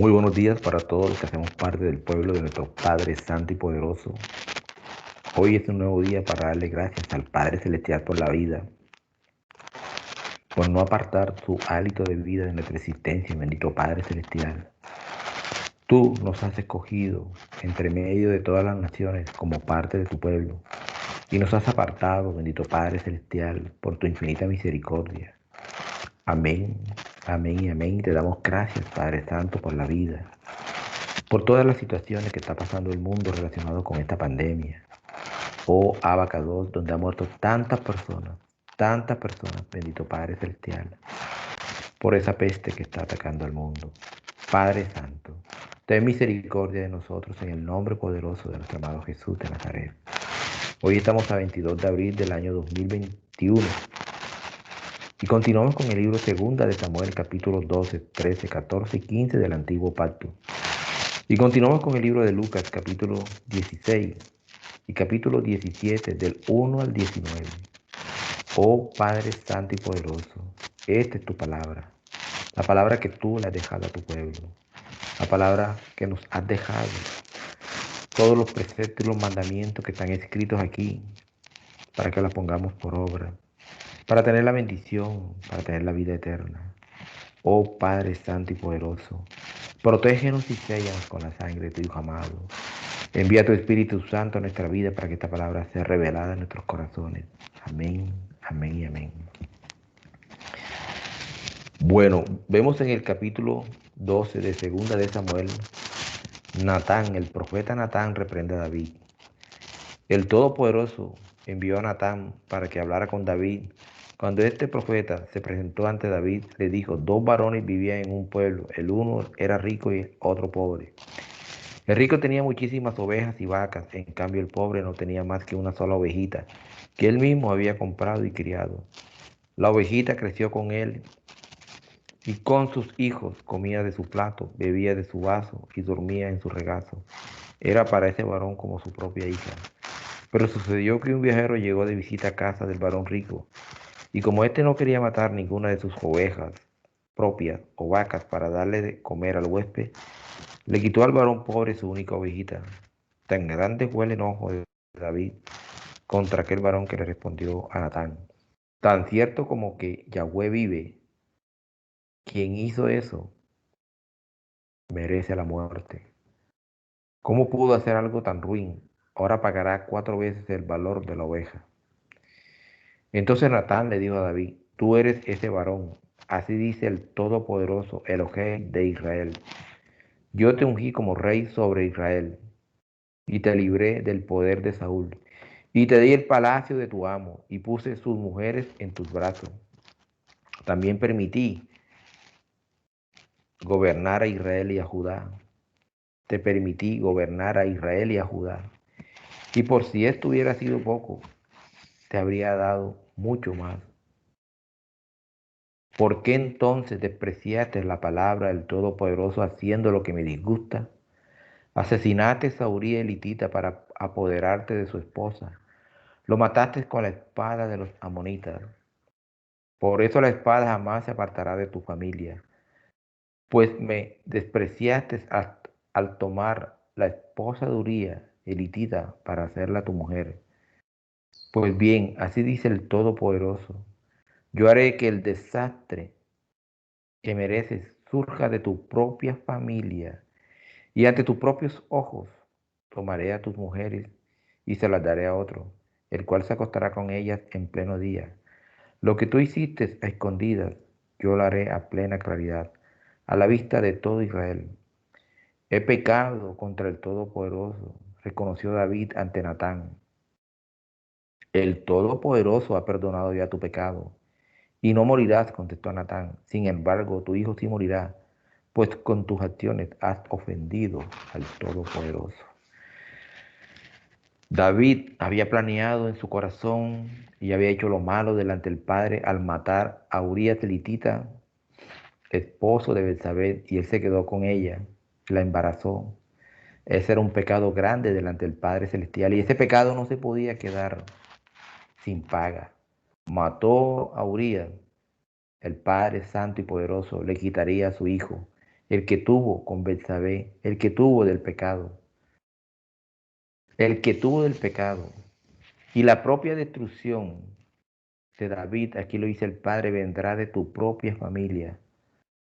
Muy buenos días para todos los que hacemos parte del pueblo de nuestro Padre Santo y Poderoso. Hoy es un nuevo día para darle gracias al Padre Celestial por la vida, por no apartar su hálito de vida de nuestra existencia, bendito Padre Celestial. Tú nos has escogido entre medio de todas las naciones como parte de tu pueblo y nos has apartado, bendito Padre Celestial, por tu infinita misericordia. Amén, amén y amén. Te damos gracias, Padre Santo, por la vida, por todas las situaciones que está pasando el mundo relacionado con esta pandemia. Oh Abacados, donde han muerto tantas personas, bendito Padre Celestial, por esa peste que está atacando al mundo. Padre Santo, ten misericordia de nosotros en el nombre poderoso de nuestro amado Jesús de Nazaret. Hoy estamos a 22 de abril del año 2021 y continuamos con el libro 2 de Samuel, capítulos 12, 13, 14 y 15 del Antiguo Pacto. Y continuamos con el libro de Lucas, capítulo 16 y capítulo 17, del 1 al 19. Oh Padre Santo y Poderoso, esta es tu palabra, la palabra que tú le has dejado a tu pueblo, la palabra que nos has dejado, todos los preceptos y los mandamientos que están escritos aquí, para que las pongamos por obra, para tener la bendición, para tener la vida eterna. Oh Padre Santo y Poderoso, protégenos y séllanos con la sangre de tu Hijo amado. Envía tu Espíritu Santo a nuestra vida para que esta palabra sea revelada en nuestros corazones. Amén, amén y amén. Bueno, vemos en el capítulo 12 de Segunda de Samuel, Natán, el profeta Natán, reprende a David. El Todopoderoso envió a Natán para que hablara con David. Cuando este profeta se presentó ante David, le dijo: dos varones vivían en un pueblo, el uno era rico y el otro pobre. El rico tenía muchísimas ovejas y vacas, en cambio el pobre no tenía más que una sola ovejita, que él mismo había comprado y criado. La ovejita creció con él y con sus hijos, comía de su plato, bebía de su vaso y dormía en su regazo. Era para ese varón como su propia hija. Pero sucedió que un viajero llegó de visita a casa del varón rico, y como éste no quería matar ninguna de sus ovejas propias o vacas para darle de comer al huésped, le quitó al varón pobre su única ovejita. Tan grande fue el enojo de David contra aquel varón que le respondió a Natán: tan cierto como que Yahweh vive, quien hizo eso merece la muerte. ¿Cómo pudo hacer algo tan ruin? Ahora pagará 4 veces el valor de la oveja. Entonces Natán le dijo a David: tú eres ese varón. Así dice el Todopoderoso, Elohim de Israel: yo te ungí como rey sobre Israel, y te libré del poder de Saúl, y te di el palacio de tu amo, y puse sus mujeres en tus brazos. También permití gobernar a Israel y a Judá. Te permití gobernar a Israel y a Judá. Y por si esto hubiera sido poco, te habría dado mucho más. ¿Por qué entonces despreciaste la palabra del Todopoderoso haciendo lo que me disgusta? Asesinaste a Uría elitita para apoderarte de su esposa. Lo mataste con la espada de los amonitas. Por eso la espada jamás se apartará de tu familia. Pues me despreciaste al tomar la esposa de Uría elitita para hacerla tu mujer. Pues bien, así dice el Todopoderoso: yo haré que el desastre que mereces surja de tu propia familia, y ante tus propios ojos tomaré a tus mujeres y se las daré a otro, el cual se acostará con ellas en pleno día. Lo que tú hiciste a escondidas, yo lo haré a plena claridad, a la vista de todo Israel. He pecado contra el Todopoderoso, reconoció David ante Natán. El Todopoderoso ha perdonado ya tu pecado, y no morirás, contestó Natán. Sin embargo, tu hijo sí morirá, pues con tus acciones has ofendido al Todopoderoso. David había planeado en su corazón y había hecho lo malo delante del Padre al matar a Urías elitita, esposo de Betsabé, y él se quedó con ella, la embarazó. Ese era un pecado grande delante del Padre Celestial, y ese pecado no se podía quedar sin paga. Mató a Urías. El Padre Santo y Poderoso le quitaría a su hijo el que tuvo con Betsabé, el que tuvo del pecado, el que tuvo del pecado. Y la propia destrucción de David, aquí lo dice el Padre, vendrá de tu propia familia.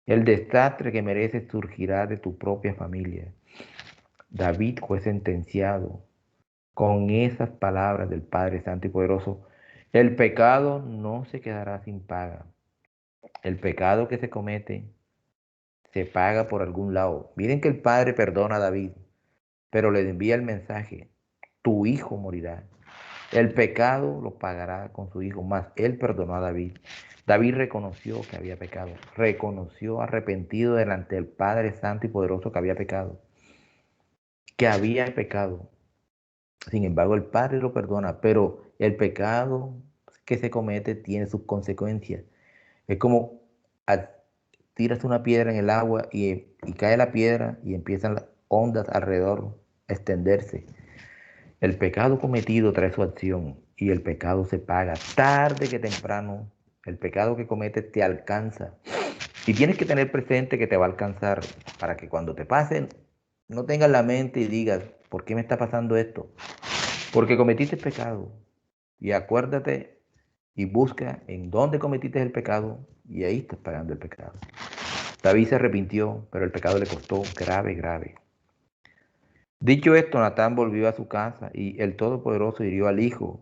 El desastre que mereces surgirá de tu propia familia. David fue sentenciado con esas palabras del Padre Santo y Poderoso. El pecado no se quedará sin paga. El pecado que se comete se paga por algún lado. Miren que el Padre perdona a David, pero le envía el mensaje, tu hijo morirá. El pecado lo pagará con su hijo, más él perdonó a David. David reconoció que había pecado, reconoció arrepentido delante del Padre Santo y Poderoso que había pecado, que había pecado. Sin embargo, el Padre lo perdona, pero el pecado que se comete tiene sus consecuencias. Es como tiras una piedra en el agua y cae la piedra y empiezan las ondas alrededor a extenderse. El pecado cometido trae su acción y el pecado se paga tarde que temprano. El pecado que cometes te alcanza y tienes que tener presente que te va a alcanzar para que cuando te pasen no tengas la mente y digas, ¿por qué me está pasando esto? Porque cometiste pecado. Y acuérdate y busca en dónde cometiste el pecado y ahí estás pagando el pecado. David se arrepintió, pero el pecado le costó grave, grave. Dicho esto, Natán volvió a su casa y el Todopoderoso hirió al hijo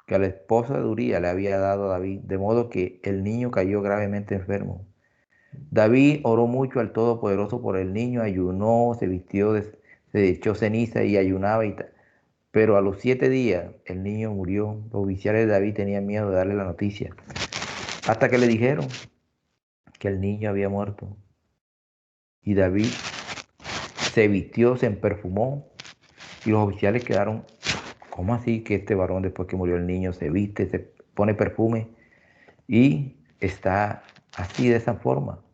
que a la esposa de Uría le había dado a David, de modo que el niño cayó gravemente enfermo. David oró mucho al Todopoderoso por el niño, ayunó, se vistió, se echó ceniza y ayunaba y tal. Pero a los 7 días el niño murió. Los oficiales de David tenían miedo de darle la noticia. Hasta que le dijeron que el niño había muerto. Y David se vistió, se perfumó. Y los oficiales quedaron, ¿cómo así que este varón después que murió el niño se viste, se pone perfume y está así de esa forma?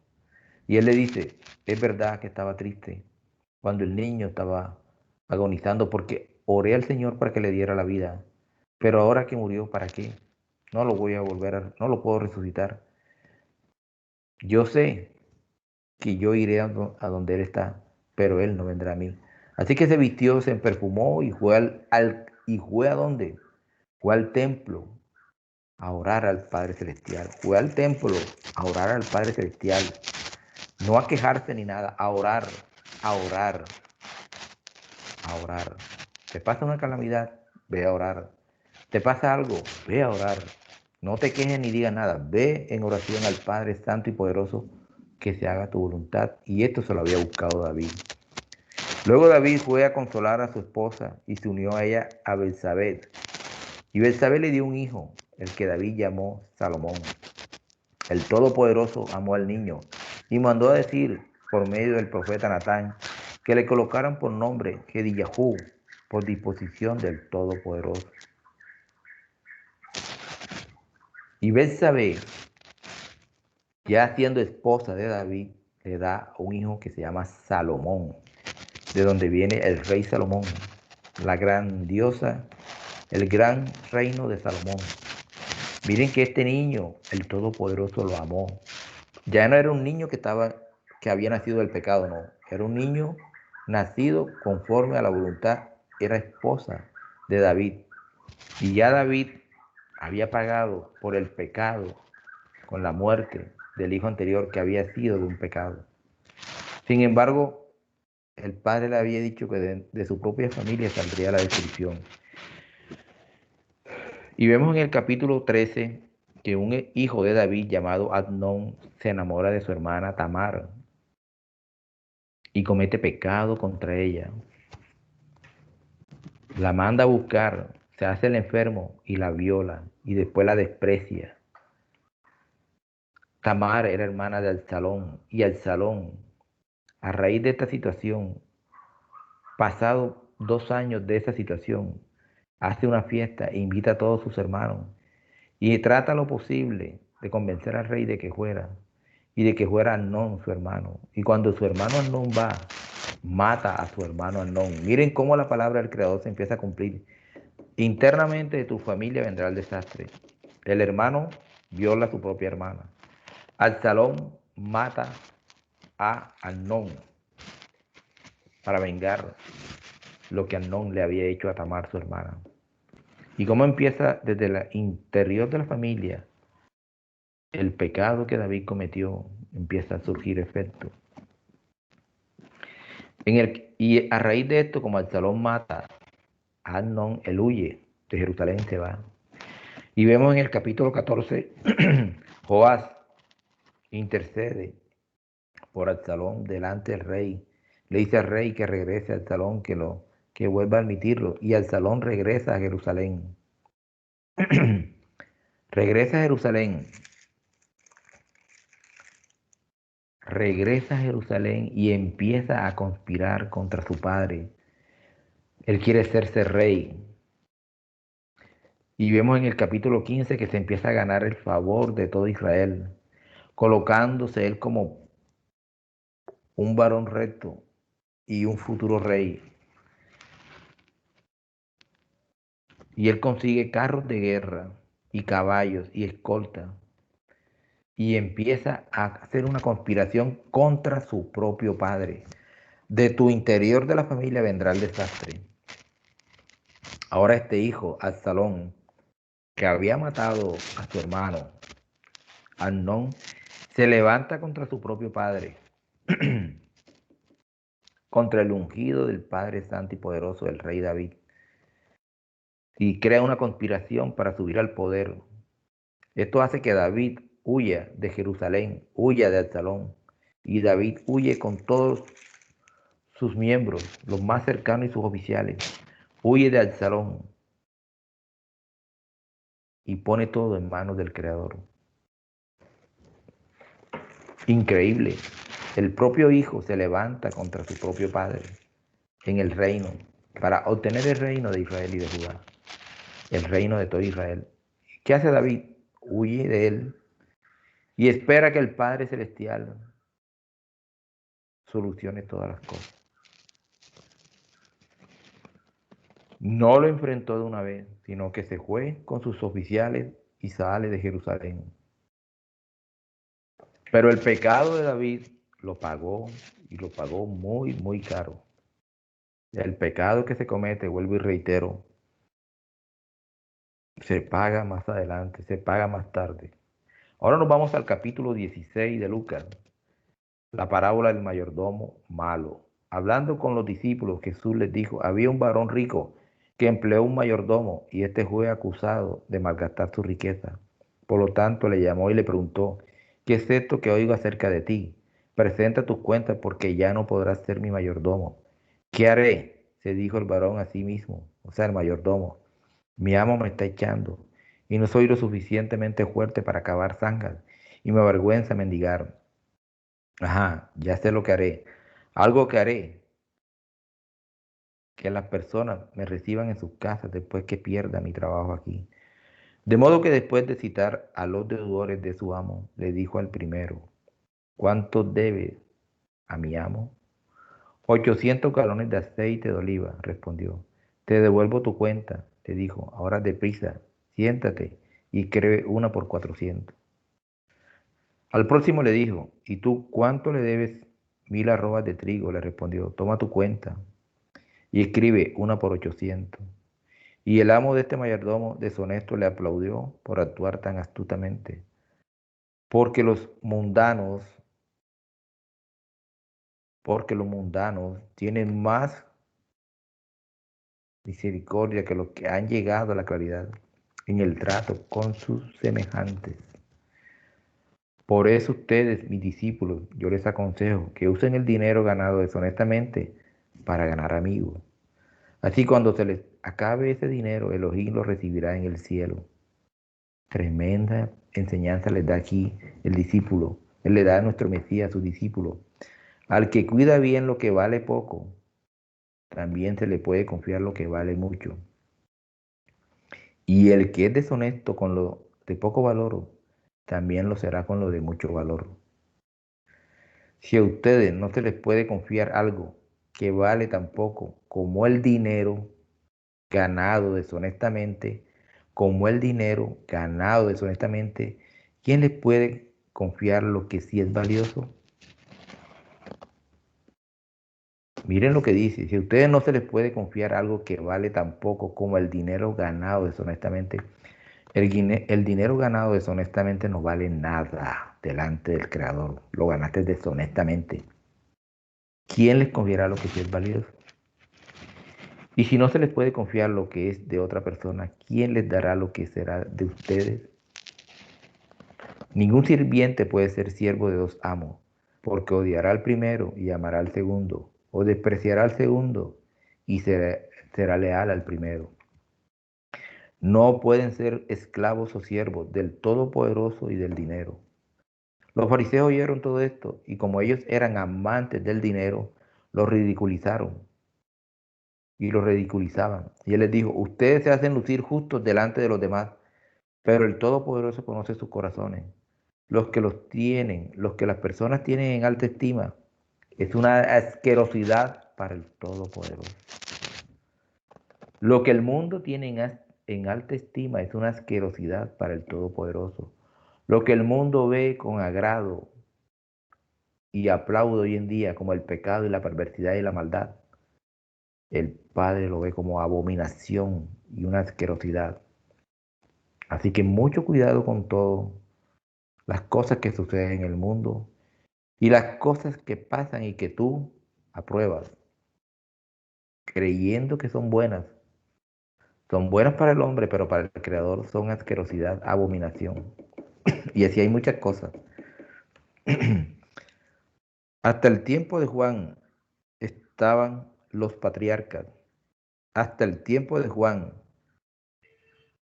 Y él le dice, es verdad que estaba triste cuando el niño estaba agonizando porque oré al Señor para que le diera la vida. Pero ahora que murió, ¿para qué? No lo voy a no lo puedo resucitar. Yo sé que yo iré a donde Él está, pero Él no vendrá a mí. Así que se vistió, se perfumó y fue y fue a dónde? Fue al templo a orar al Padre Celestial. Fue al templo a orar al Padre Celestial. No a quejarse ni nada, a orar, a orar, a orar. ¿Te pasa una calamidad? Ve a orar. ¿Te pasa algo? Ve a orar. No te quejes ni digas nada. Ve en oración al Padre Santo y Poderoso que se haga tu voluntad. Y esto se lo había buscado David. Luego David fue a consolar a su esposa y se unió a ella a Betsabé. Y Betsabé le dio un hijo, el que David llamó Salomón. El Todopoderoso amó al niño y mandó a decir por medio del profeta Natán que le colocaran por nombre Jedillahú, por disposición del Todopoderoso. Y Betsabé, ya siendo esposa de David, le da un hijo que se llama Salomón, de donde viene el rey Salomón, la grandiosa, el gran reino de Salomón. Miren que este niño, el Todopoderoso lo amó. Ya no era un niño que había nacido del pecado, no. Era un niño nacido conforme a la voluntad, era esposa de David. Y ya David había pagado por el pecado con la muerte del hijo anterior que había sido de un pecado. Sin embargo, el padre le había dicho que de su propia familia saldría la destrucción. Y vemos en el capítulo 13 que un hijo de David llamado Adnón se enamora de su hermana Tamar y comete pecado contra ella. La manda a buscar, se hace el enfermo y la viola y después la desprecia. Tamar era hermana de Absalón y Absalón, a raíz de esta situación, pasado 2 años de esa situación, hace una fiesta e invita a todos sus hermanos y trata lo posible de convencer al rey de que fuera y de que fuera Amnón su hermano. Y cuando su hermano Amnón va, mata a su hermano Amnón. Miren cómo la palabra del Creador se empieza a cumplir. Internamente de tu familia vendrá el desastre. El hermano viola a su propia hermana. Absalón mata a Amnón para vengar lo que Amnón le había hecho a Tamar, su hermana. Y cómo empieza desde el interior de la familia el pecado que David cometió, empieza a surgir efecto. Y a raíz de esto, como Absalón mata a Amnón, él huye de Jerusalén, se va. Y vemos en el capítulo 14, Joás intercede por Absalón delante del rey. Le dice al rey que regrese a Absalón, que vuelva a admitirlo. Y Absalón regresa a Jerusalén. Regresa a Jerusalén. Regresa a Jerusalén y empieza a conspirar contra su padre. Él quiere hacerse rey. Y vemos en el capítulo 15 que se empieza a ganar el favor de todo Israel, colocándose él como un varón recto y un futuro rey. Y él consigue carros de guerra y caballos y escolta. Y empieza a hacer una conspiración contra su propio padre. De tu interior de la familia vendrá el desastre. Ahora este hijo, Absalón, que había matado a su hermano, Amnón, se levanta contra su propio padre, contra el ungido del Padre Santo y Poderoso, el rey David, y crea una conspiración para subir al poder. Esto hace que David huya de Jerusalén, huya de Absalón, y David huye con todos sus miembros, los más cercanos y sus oficiales, huye de Absalón y pone todo en manos del Creador. Increíble. El propio hijo se levanta contra su propio padre en el reino para obtener el reino de Israel y de Judá, el reino de todo Israel. ¿Qué hace David? Huye de él y espera que el Padre Celestial solucione todas las cosas. No lo enfrentó de una vez, sino que se fue con sus oficiales y sale de Jerusalén. Pero el pecado de David lo pagó y lo pagó muy, muy caro. El pecado que se comete, vuelvo y reitero, se paga más adelante, se paga más tarde. Ahora nos vamos al capítulo 16 de Lucas, la parábola del mayordomo malo. Hablando con los discípulos, Jesús les dijo, había un varón rico que empleó un mayordomo y este fue acusado de malgastar su riqueza. Por lo tanto, le llamó y le preguntó, ¿qué es esto que oigo acerca de ti? Presenta tus cuentas porque ya no podrás ser mi mayordomo. ¿Qué haré? Se dijo el varón a sí mismo, o sea, el mayordomo. Mi amo me está echando y no soy lo suficientemente fuerte para cavar zanjas y me avergüenza mendigar. Ajá, ya sé lo que haré. Algo que haré, que las personas me reciban en sus casas después que pierda mi trabajo aquí. De modo que después de citar a los deudores de su amo, le dijo al primero, ¿cuánto debes a mi amo? 800 galones de aceite de oliva, respondió. Te devuelvo tu cuenta, le dijo. Ahora deprisa, siéntate y escribe una por 400. Al próximo le dijo, ¿y tú cuánto le debes? 1000 arrobas de trigo, le respondió. Toma tu cuenta y escribe una por 800. Y el amo de este mayordomo deshonesto le aplaudió por actuar tan astutamente, porque los mundanos, tienen más misericordia que los que han llegado a la claridad en el trato con sus semejantes. Por eso ustedes, mis discípulos, yo les aconsejo que usen el dinero ganado deshonestamente para ganar amigos. Así cuando se les acabe ese dinero, Elohim lo recibirá en el cielo. Tremenda enseñanza les da aquí el discípulo. Él le da a nuestro Mesías, a su discípulo. Al que cuida bien lo que vale poco, también se le puede confiar lo que vale mucho. Y el que es deshonesto con lo de poco valor, también lo será con lo de mucho valor. Si a ustedes no se les puede confiar algo que vale tan poco como el dinero ganado deshonestamente, ¿quién les puede confiar lo que sí es valioso? Miren lo que dice, si a ustedes no se les puede confiar algo que vale tan poco como el dinero ganado deshonestamente, el dinero ganado deshonestamente no vale nada delante del Creador. Lo ganaste deshonestamente. ¿Quién les confiará lo que sí es valioso? Y si no se les puede confiar lo que es de otra persona, ¿quién les dará lo que será de ustedes? Ningún sirviente puede ser siervo de dos amos, porque odiará al primero y amará al segundo, o despreciará al segundo y será leal al primero. No pueden ser esclavos o siervos del Todopoderoso y del dinero. Los fariseos oyeron todo esto y como ellos eran amantes del dinero, los ridiculizaron y los ridiculizaban. Y él les dijo, ustedes se hacen lucir justos delante de los demás, pero el Todopoderoso conoce sus corazones. Los que las personas tienen en alta estima, es una asquerosidad para el Todopoderoso. Lo que el mundo tiene en alta estima es una asquerosidad para el Todopoderoso. Lo que el mundo ve con agrado y aplaude hoy en día como el pecado y la perversidad y la maldad, el Padre lo ve como abominación y una asquerosidad. Así que mucho cuidado con todo, las cosas que suceden en el mundo y las cosas que pasan y que tú apruebas, creyendo que son buenas. Son buenas para el hombre, pero para el Creador son asquerosidad, abominación. Y así hay muchas cosas. Hasta el tiempo de Juan estaban los patriarcas. Hasta el tiempo de Juan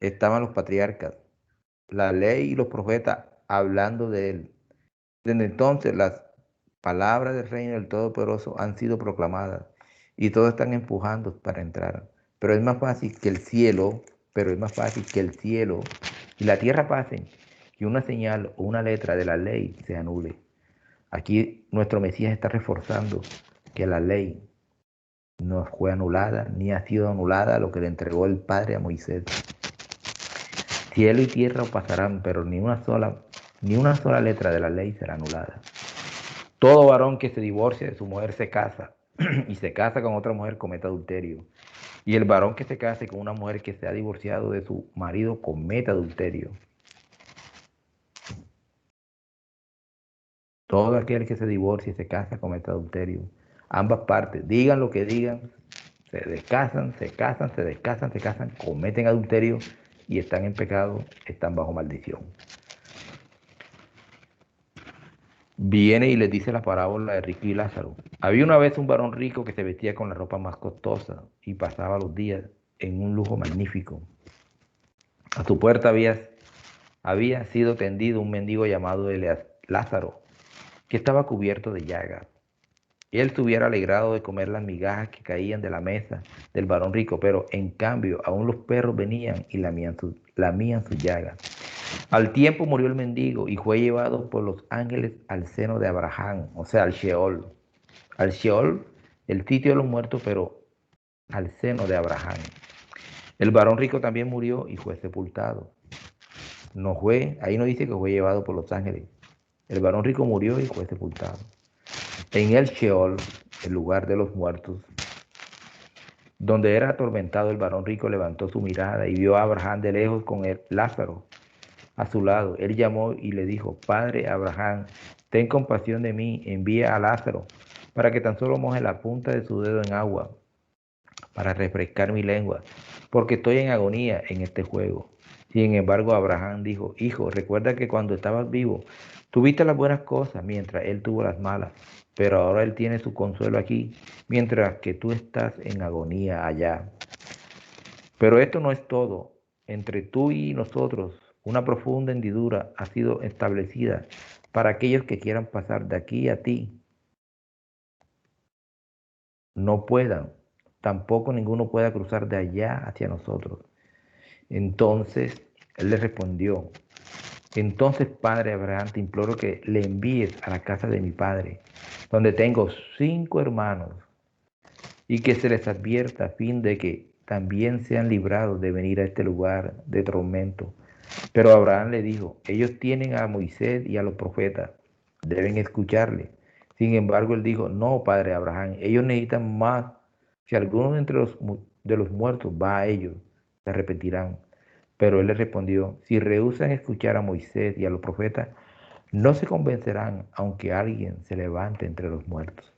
estaban los patriarcas, la ley y los profetas hablando de él. Desde entonces las palabras del reino del Todopoderoso han sido proclamadas y todos están empujando para entrar. Pero es más fácil que el cielo, pero es más fácil que el cielo y la tierra pasen que una señal o una letra de la ley se anule. Aquí nuestro Mesías está reforzando que la ley no fue anulada ni ha sido anulada lo que le entregó el Padre a Moisés. Cielo y tierra pasarán, pero ni una sola letra de la ley será anulada. Todo varón que se divorcia de su mujer se casa y se casa con otra mujer comete adulterio. Y el varón que se case con una mujer que se ha divorciado de su marido comete adulterio. Todo aquel que se divorcia y se casa comete adulterio. Ambas partes, digan lo que digan, se descasan, se casan, se descasan, se casan, cometen adulterio y están en pecado, están bajo maldición. Viene y les dice la parábola de Rico y Lázaro. Había una vez un varón rico que se vestía con la ropa más costosa y pasaba los días en un lujo magnífico. A su puerta había sido tendido un mendigo llamado Lázaro, que estaba cubierto de llagas. Él se hubiera alegrado de comer las migajas que caían de la mesa del varón rico, pero en cambio aún los perros venían y lamían sus llagas. Al tiempo murió el mendigo y fue llevado por los ángeles al seno de Abraham, o sea, al Sheol. Al Sheol, el sitio de los muertos, pero al seno de Abraham. El varón rico también murió y fue sepultado. Ahí no dice que fue llevado por los ángeles. El varón rico murió y fue sepultado. En el Sheol, el lugar de los muertos, donde era atormentado, el varón rico levantó su mirada y vio a Abraham de lejos con el Lázaro a su lado. Él llamó y le dijo, Padre Abraham, ten compasión de mí, envía a Lázaro para que tan solo moje la punta de su dedo en agua para refrescar mi lengua, porque estoy en agonía en este juego. Sin embargo, Abraham dijo, hijo, recuerda que cuando estabas vivo, tuviste las buenas cosas mientras él tuvo las malas, pero ahora él tiene su consuelo aquí, mientras que tú estás en agonía allá. Pero esto no es todo. Entre tú y nosotros, una profunda hendidura ha sido establecida para aquellos que quieran pasar de aquí a ti. No puedan, tampoco ninguno pueda cruzar de allá hacia nosotros. Entonces él le respondió, entonces Padre Abraham, te imploro que le envíes a la casa de mi padre, donde tengo 5 hermanos, y que se les advierta a fin de que también sean librados de venir a este lugar de tormento. Pero Abraham le dijo, ellos tienen a Moisés y a los profetas, deben escucharle. Sin embargo, él dijo, no, padre Abraham, ellos necesitan más. Si alguno de entre de los muertos va a ellos, se arrepentirán. Pero él le respondió, si rehúsan escuchar a Moisés y a los profetas, no se convencerán aunque alguien se levante entre los muertos.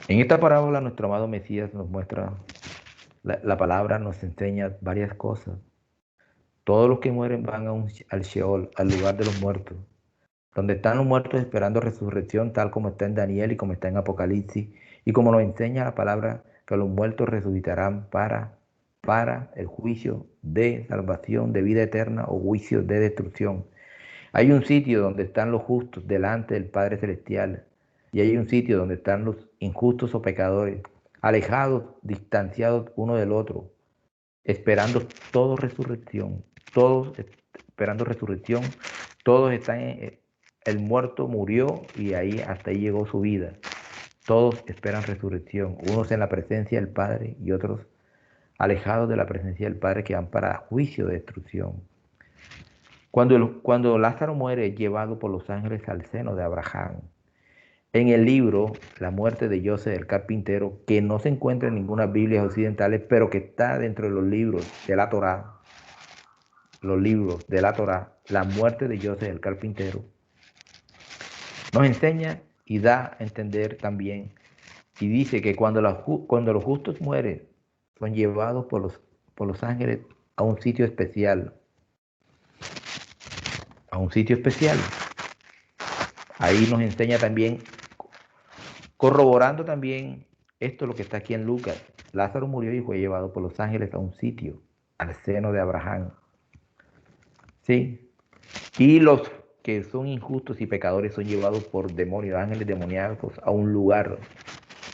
En esta parábola nuestro amado Mesías nos muestra, la palabra nos enseña varias cosas. Todos los que mueren van al Sheol, al lugar de los muertos, donde están los muertos esperando resurrección, tal como está en Daniel y como está en Apocalipsis, y como nos enseña la palabra, que los muertos resucitarán para el juicio de salvación, de vida eterna o juicio de destrucción. Hay un sitio donde están los justos delante del Padre Celestial, y hay un sitio donde están los injustos o pecadores, alejados, distanciados uno del otro, esperando toda resurrección, todos esperando resurrección, todos están el muerto murió y ahí hasta ahí llegó su vida. Todos esperan resurrección, unos en la presencia del Padre y otros alejados de la presencia del Padre que van para juicio de destrucción. Cuando Lázaro muere, es llevado por los ángeles al seno de Abraham. En el libro La muerte de Joseph el carpintero, que no se encuentra en ninguna Biblia occidentales, pero que está dentro de los libros de la Torá, los libros de la Torá, la muerte de Joseph el carpintero, nos enseña y da a entender también, y dice que cuando los justos mueren, son llevados por los ángeles a un sitio especial, a un sitio especial. Ahí nos enseña también, corroborando también esto lo que está aquí en Lucas. Lázaro murió y fue llevado por los ángeles a un sitio, al seno de Abraham. ¿Sí? Y los que son injustos y pecadores son llevados por demonios, ángeles demoníacos, a un lugar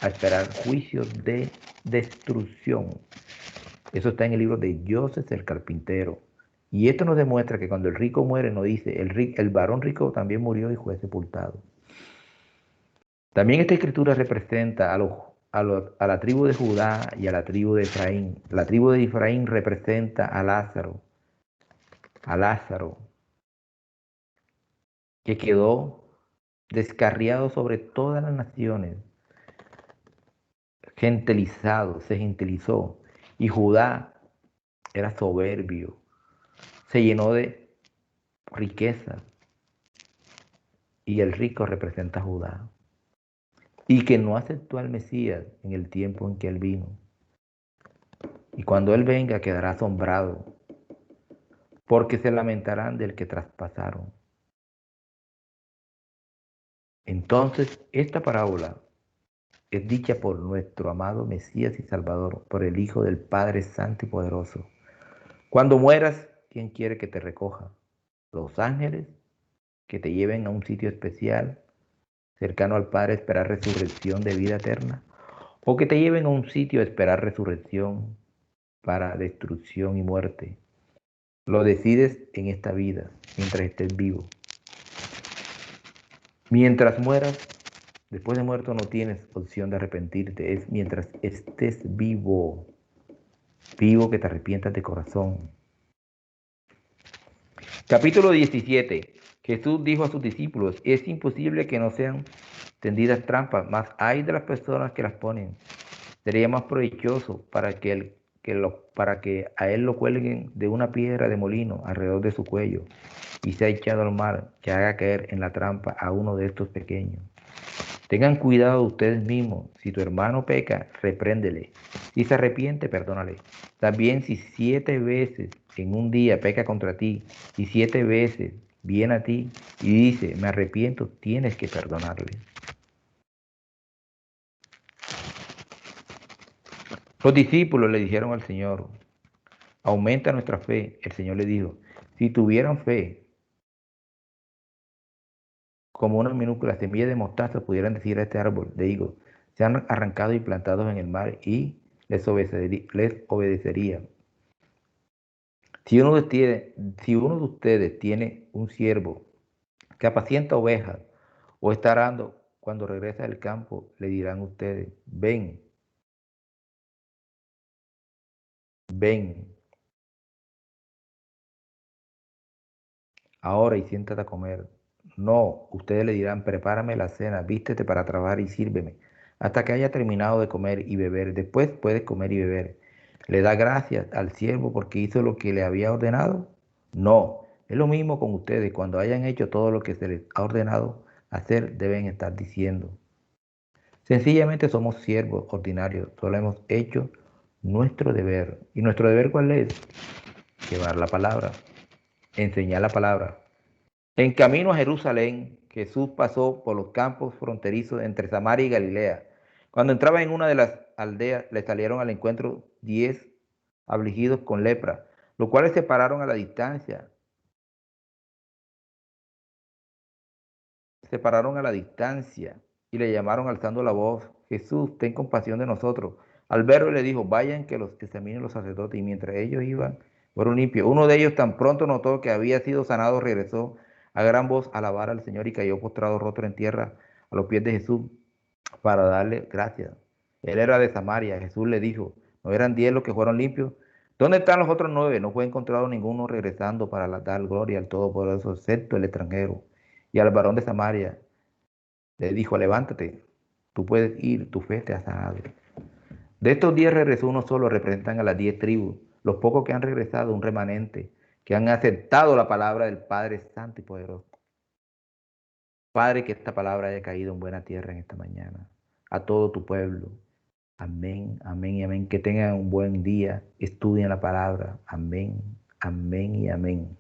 a esperar juicio de destrucción. Eso está en el libro de Joseph el carpintero. Y esto nos demuestra que cuando el rico muere, nos dice, el varón rico también murió y fue sepultado. También esta escritura representa a la tribu de Judá y a la tribu de Efraín. La tribu de Efraín representa a Lázaro, que quedó descarriado sobre todas las naciones, gentilizado, se gentilizó. Y Judá era soberbio, se llenó de riqueza. Y el rico representa a Judá. Y que no aceptó al Mesías en el tiempo en que él vino. Y cuando él venga quedará asombrado, porque se lamentarán del que traspasaron. Entonces, esta parábola es dicha por nuestro amado Mesías y Salvador, por el Hijo del Padre Santo y Poderoso. Cuando mueras, ¿quién quiere que te recoja? Los ángeles que te lleven a un sitio especial, cercano al Padre, a esperar resurrección de vida eterna, o que te lleven a un sitio a esperar resurrección para destrucción y muerte. Lo decides en esta vida, mientras estés vivo. Mientras mueras, después de muerto no tienes opción de arrepentirte, es mientras estés vivo, vivo que te arrepientas de corazón. Capítulo 17. Jesús dijo a sus discípulos, es imposible que no sean tendidas trampas, mas hay de las personas que las ponen. Sería más provechoso para que a él lo cuelguen de una piedra de molino alrededor de su cuello y sea echado al mar, que haga caer en la trampa a uno de estos pequeños. Tengan cuidado ustedes mismos. Si tu hermano peca, repréndele. Si se arrepiente, perdónale. También si 7 veces en un día peca contra ti y 7 veces viene a ti y dice, me arrepiento, tienes que perdonarle. Los discípulos le dijeron al Señor, aumenta nuestra fe. El Señor le dijo, si tuvieran fe como una minúscula semilla de mostaza, pudieran decir a este árbol de higo, sean arrancados y plantados en el mar y les obedecería. Si uno de ustedes tiene un siervo que apacienta ovejas o está arando, cuando regresa del campo, le dirán ustedes, ven, ven, ahora y siéntate a comer. No, ustedes le dirán, prepárame la cena, vístete para trabajar y sírveme, hasta que haya terminado de comer y beber. Después puedes comer y beber. ¿Le da gracias al siervo porque hizo lo que le había ordenado? No, es lo mismo con ustedes. Cuando hayan hecho todo lo que se les ha ordenado hacer, deben estar diciendo. Sencillamente somos siervos ordinarios, solo hemos hecho nuestro deber. ¿Y nuestro deber cuál es? Llevar la palabra, enseñar la palabra. En camino a Jerusalén, Jesús pasó por los campos fronterizos entre Samaria y Galilea. Cuando entraba en una de las aldeas, le salieron al encuentro 10 afligidos con lepra, los cuales se pararon a la distancia. Se pararon a la distancia y le llamaron alzando la voz, Jesús, ten compasión de nosotros. Al verlo le dijo, vayan que los examinen los sacerdotes. Y mientras ellos iban, fueron limpios. Uno de ellos tan pronto notó que había sido sanado, regresó a gran voz a alabar al Señor y cayó postrado rostro en tierra a los pies de Jesús para darle gracias. Él era de Samaria. Jesús le dijo, ¿no eran 10 los que fueron limpios? ¿Dónde están los otros 9? No fue encontrado ninguno regresando para dar gloria al Todopoderoso, excepto el extranjero. Y al varón de Samaria le dijo, levántate, tú puedes ir, tu fe te ha sanado. De estos 10 regresó uno solo, representan a las 10 tribus. Los pocos que han regresado, un remanente, que han aceptado la palabra del Padre Santo y Poderoso. Padre, que esta palabra haya caído en buena tierra en esta mañana. A todo tu pueblo. Amén, amén y amén. Que tengan un buen día. Estudien la palabra. Amén, amén y amén.